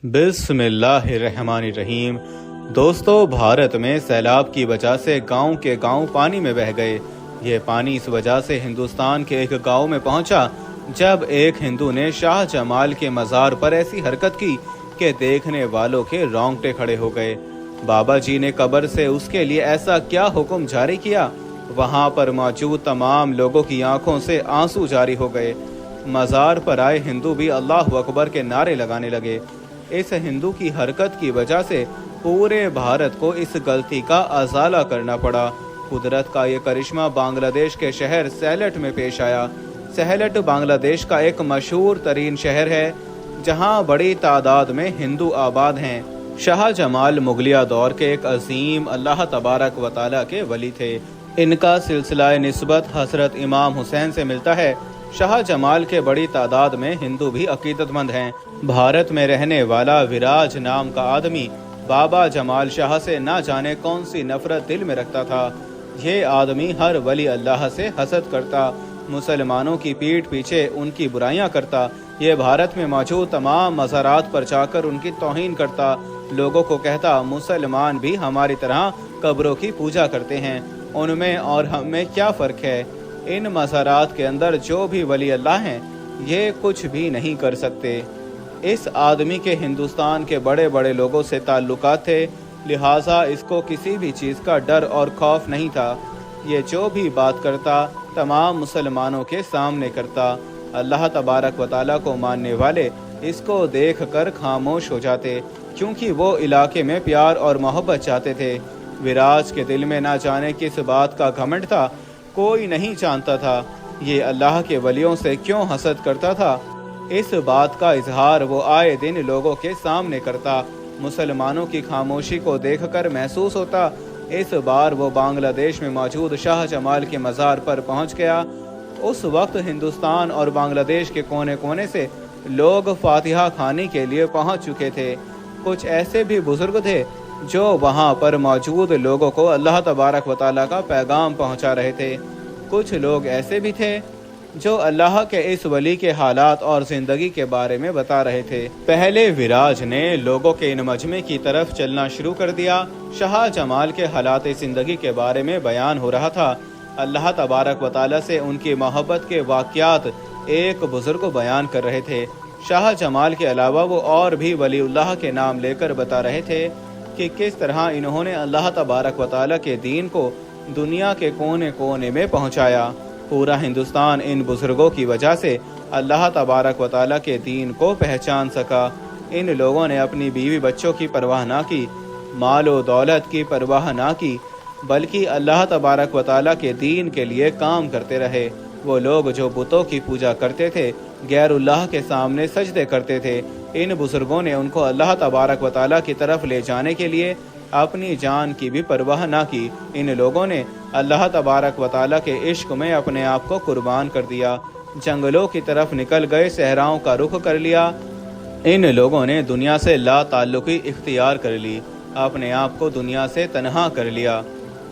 बिस्मिल्लाहिर्रहमानिर्रहीम। दोस्तों, भारत में सैलाब की वजह से गांव के गांव पानी में बह गए। ये पानी इस वजह से हिंदुस्तान के एक गांव में पहुंचा जब एक हिंदू ने शाह जमाल के मज़ार पर ऐसी हरकत की कि देखने वालों के रोंगटे खड़े हो गए। बाबा जी ने कब्र से उसके लिए ऐसा क्या हुक्म जारी किया, वहां पर मौजूद तमाम लोगों की आंखों से आंसू जारी हो गए। मज़ार पर आए हिंदू भी अल्लाह अकबर के नारे लगाने लगे। इस हिंदू की हरकत की वजह से पूरे भारत को इस गलती का अजाला करना पड़ा। कुदरत का ये करिश्मा बांग्लादेश के शहर सैलट में पेश आया। सैलट बांग्लादेश का एक मशहूर तरीन शहर है जहां बड़ी तादाद में हिंदू आबाद हैं। शाह जमाल मुगलिया दौर के एक अजीम अल्लाह तबारक व तआला के वली थे। इनका सिलसिला निस्बत हजरत इमाम हुसैन से मिलता है। शाह जमाल के बड़ी तादाद में हिंदू भी अकीदतमंद हैं। भारत में रहने वाला विराज नाम का आदमी बाबा जमाल शाह से ना जाने कौन सी नफरत दिल में रखता था। ये आदमी हर वली अल्लाह से हसद करता, मुसलमानों की पीठ पीछे उनकी बुराइयां करता। ये भारत में मौजूद तमाम मज़ारात पर जाकर उनकी तौहीन करता। लोगों को कहता, मुसलमान भी हमारी तरह कब्रों की पूजा करते हैं, उनमें और हम में क्या फ़र्क है। इन मज़ारात के अंदर जो भी वली अल्लाह हैं ये कुछ भी नहीं कर सकते। इस आदमी के हिंदुस्तान के बड़े बड़े लोगों से ताल्लुकात थे, लिहाजा इसको किसी भी चीज़ का डर और खौफ नहीं था। ये जो भी बात करता तमाम मुसलमानों के सामने करता। अल्लाह तबारक व तआला को मानने वाले इसको देख कर खामोश हो जाते, क्योंकि वो इलाके में प्यार और मोहब्बत चाहते थे। विराज के दिल में ना जाने किस बात का घमंड था, कोई नहीं जानता था। ये अल्लाह के वलियों से क्यों हसद करता था, इस बात का इजहार वो आए दिन लोगों के सामने करता। मुसलमानों की खामोशी को देखकर महसूस होता। इस बार वो बांग्लादेश में मौजूद शाह जमाल के मज़ार पर पहुंच गया। उस वक्त हिंदुस्तान और बांग्लादेश के कोने कोने से लोग फातिहा खाने के लिए पहुंच चुके थे। कुछ ऐसे भी बुजुर्ग थे जो वहां पर मौजूद लोगों को अल्लाह तबारक व तआला का पैगाम पहुंचा रहे थे। कुछ लोग ऐसे भी थे जो अल्लाह के इस वली के हालात और जिंदगी के बारे में बता रहे थे। पहले विराज ने लोगों के इन मजमे की तरफ चलना शुरू कर दिया। शाह जमाल के हालात जिंदगी के बारे में बयान हो रहा था। अल्लाह तबारक व तआला से उनकी मोहब्बत के वाक़यात एक बुजुर्ग बयान कर रहे थे। शाह जमाल के अलावा वो और भी वलीउल्लाह के नाम लेकर बता रहे थे कि किस तरह इन्होंने अल्लाह तबारक व तआला के दीन को दुनिया के कोने कोने में पहुंचाया। पूरा हिंदुस्तान इन बुजुर्गों की वजह से अल्लाह तबारक व तआला के दीन को पहचान सका। इन लोगों ने अपनी बीवी बच्चों की परवाह ना की, मालो दौलत की परवाह ना की, बल्कि अल्लाह तबारक व तआला के दीन के लिए काम करते रहे। वो लोग जो बुतों की पूजा करते थे, गैरुल्लाह के सामने सजदे करते थे, इन बुजुर्गों ने उनको अल्लाह तबारक व तआला की तरफ ले जाने के लिए अपनी जान की भी परवाह ना की। इन लोगों ने अल्लाह तबारक व तआला के इश्क में अपने आप को कुर्बान कर दिया। जंगलों की तरफ निकल गए, सहराओं का रुख कर लिया। इन लोगों ने दुनिया से ला ताल्लुकी इख्तियार कर ली, अपने आप को दुनिया से तन्हा कर लिया।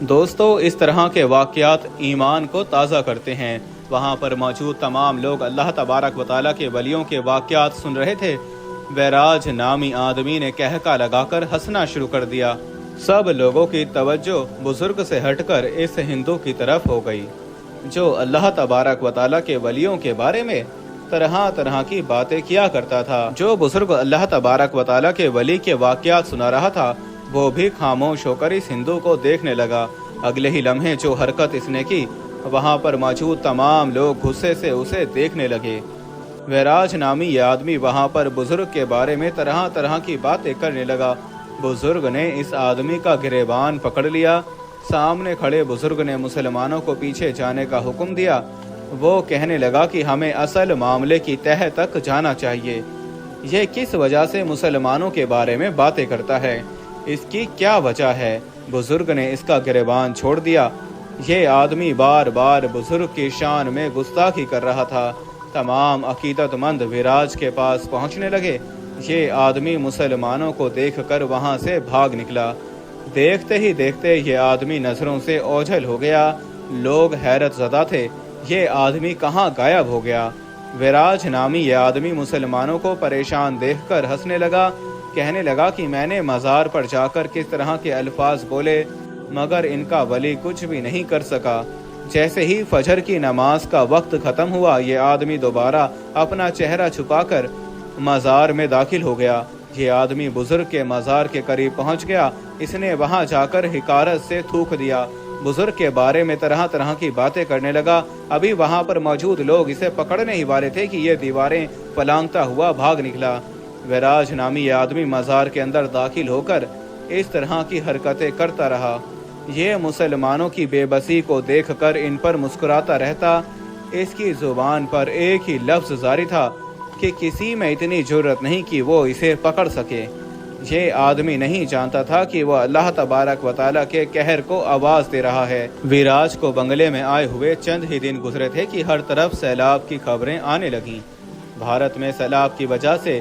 दोस्तों, इस तरह के वाक़यात ईमान को ताज़ा करते हैं। वहाँ पर मौजूद तमाम लोग अल्लाह तबारक व तआला के वलियों के वाक़यात सुन रहे थे। वैराज नामी आदमी ने कहका लगाकर हंसना शुरू कर दिया। सब लोगों की तवज्जो बुजुर्ग से हटकर इस हिंदू की तरफ हो गई जो अल्लाह तबारक व तआला के वलियों के बारे में तरह तरह की बातें किया करता था। जो बुजुर्ग अल्लाह तबारक व तआला के वली के वाक़यात सुना रहा था वो भी खामोश होकर इस हिंदू को देखने लगा। अगले ही लम्हे जो हरकत इसने की, वहाँ पर मौजूद तमाम लोग गुस्से से उसे देखने लगे। वैराज नामी ये आदमी वहाँ पर बुजुर्ग के बारे में तरह तरह की बातें करने लगा। बुजुर्ग ने इस आदमी का गिरेबान पकड़ लिया। सामने खड़े बुजुर्ग ने मुसलमानों को पीछे जाने का हुक्म दिया। वो कहने लगा कि हमें असल मामले की तह तक जाना चाहिए। ये किस वजह से मुसलमानों के बारे में बातें करता है, इसकी क्या वजह है। बुजुर्ग ने इसका गिरेबान छोड़ दिया। ये आदमी बार बार बुजुर्ग की शान में गुस्ताखी कर रहा था। तमाम अकीदतमंद विराज के पास पहुंचने लगे। ये आदमी मुसलमानों को देखकर वहां से भाग निकला। देखते ही देखते ये आदमी नजरों से ओझल हो गया। लोग हैरत ज़दा थे, ये आदमी कहाँ गायब हो गया। विराज नामी ये आदमी मुसलमानों को परेशान देखकर हंसने लगा। کہنے لگا کہ میں نے مزار پر جا کر کس طرح کے الفاظ بولے، مگر ان کا ولی کچھ بھی نہیں کر سکا۔ جیسے ہی فجر کی نماز کا وقت ختم ہوا، یہ آدمی دوبارہ اپنا چہرہ چھپا کر مزار میں داخل ہو گیا۔ یہ آدمی بزرگ کے مزار کے قریب پہنچ گیا۔ اس نے وہاں جا کر حقارت سے تھوک دیا، بزرگ کے بارے میں طرح طرح کی باتیں کرنے لگا۔ ابھی وہاں پر موجود لوگ اسے پکڑنے ہی والے تھے کہ یہ دیواریں پلانگتا ہوا بھاگ نکلا۔ ویراج نامی یہ آدمی مزار کے اندر داخل ہو کر اس طرح کی حرکتیں کرتا رہا۔ یہ مسلمانوں کی بے بسی کو دیکھ کر ان پر مسکراتا رہتا۔ اس کی زبان پر ایک ہی لفظ جاری تھا کہ کسی میں اتنی جرت نہیں کہ وہ اسے پکڑ سکے۔ یہ آدمی نہیں جانتا تھا کہ وہ اللہ تبارک و تعالیٰ کے قہر کو آواز دے رہا ہے۔ ویراج کو بنگلے میں آئے ہوئے چند ہی دن گزرے تھے کہ ہر طرف سیلاب کی خبریں آنے لگیں۔ بھارت میں سیلاب کی وجہ سے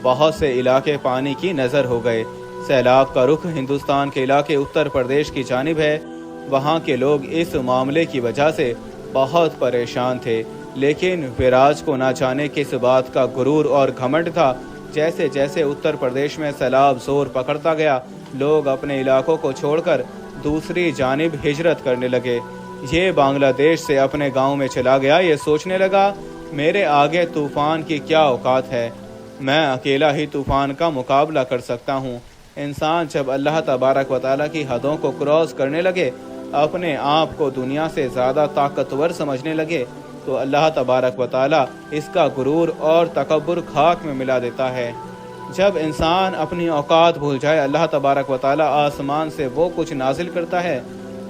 بہت سے علاقے پانی کی نظر ہو گئے۔ سیلاب کا رخ ہندوستان کے علاقے اتر پردیش کی جانب ہے۔ وہاں کے لوگ اس معاملے کی وجہ سے بہت پریشان تھے، لیکن ویراج کو نہ جانے کس بات کا غرور اور گھمنڈ تھا۔ جیسے جیسے اتر پردیش میں سیلاب زور پکڑتا گیا، لوگ اپنے علاقوں کو چھوڑ کر دوسری جانب ہجرت کرنے لگے۔ یہ بنگلہ دیش سے اپنے گاؤں میں چلا گیا۔ یہ سوچنے لگا، میرے آگے طوفان کی کیا اوقات ہے، میں اکیلا ہی طوفان کا مقابلہ کر سکتا ہوں۔ انسان جب اللہ تبارک و تعالیٰ کی حدوں کو کراس کرنے لگے، اپنے آپ کو دنیا سے زیادہ طاقتور سمجھنے لگے، تو اللہ تبارک و تعالیٰ اس کا غرور اور تکبر خاک میں ملا دیتا ہے۔ جب انسان اپنی اوقات بھول جائے، اللہ تبارک و تعالیٰ آسمان سے وہ کچھ نازل کرتا ہے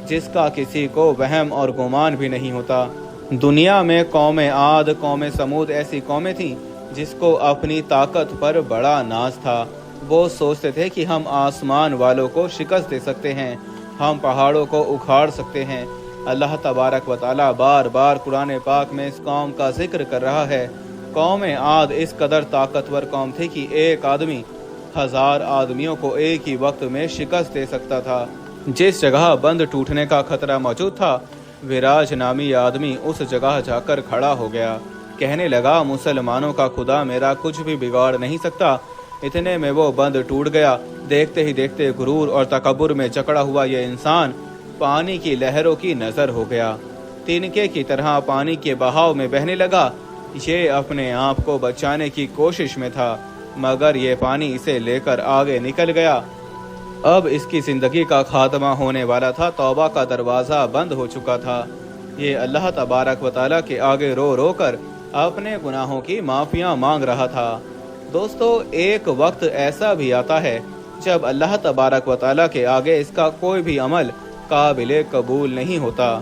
جس کا کسی کو وہم اور گمان بھی نہیں ہوتا۔ دنیا میں قوم عاد، قوم سمود ایسی قومیں تھیں جس کو اپنی طاقت پر بڑا ناز تھا۔ وہ سوچتے تھے کہ ہم آسمان والوں کو شکست دے سکتے ہیں، ہم پہاڑوں کو اکھاڑ سکتے ہیں۔ اللہ تبارک و تعالیٰ بار بار قرآن پاک میں اس قوم کا ذکر کر رہا ہے۔ قوم عاد اس قدر طاقتور قوم تھی کہ ایک آدمی 1000 آدمیوں کو ایک ہی وقت میں شکست دے سکتا تھا۔ جس جگہ بند ٹوٹنے کا خطرہ موجود تھا، ویراج نامی آدمی اس جگہ جا کر کھڑا ہو گیا۔ کہنے لگا، مسلمانوں کا خدا میرا کچھ بھی بگاڑ نہیں سکتا۔ اتنے میں وہ بند ٹوٹ گیا۔ دیکھتے ہی دیکھتے غرور اور تکبر میں جکڑا ہوا یہ انسان پانی کی لہروں کی نظر ہو گیا۔ تنکے کی طرح پانی کے بہاؤ میں بہنے لگا۔ یہ اپنے آپ کو بچانے کی کوشش میں تھا، مگر یہ پانی اسے لے کر آگے نکل گیا۔ اب اس کی زندگی کا خاتمہ ہونے والا تھا۔ توبہ کا دروازہ بند ہو چکا تھا۔ یہ اللہ تبارک و تعالیٰ کے آگے رو رو کر اپنے گناہوں کی معافیاں مانگ رہا تھا۔ دوستو، ایک وقت ایسا بھی آتا ہے جب اللہ تبارک و تعالیٰ کے آگے اس کا کوئی بھی عمل قابل قبول نہیں ہوتا۔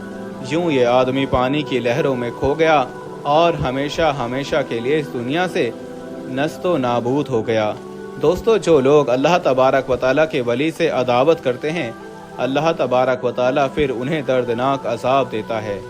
یوں یہ آدمی پانی کی لہروں میں کھو گیا اور ہمیشہ ہمیشہ کے لیے اس دنیا سے نست و نابود ہو گیا۔ دوستو، جو لوگ اللہ تبارک و تعالیٰ کے ولی سے عداوت کرتے ہیں، اللہ تبارک و تعالیٰ پھر انہیں دردناک عذاب دیتا ہے۔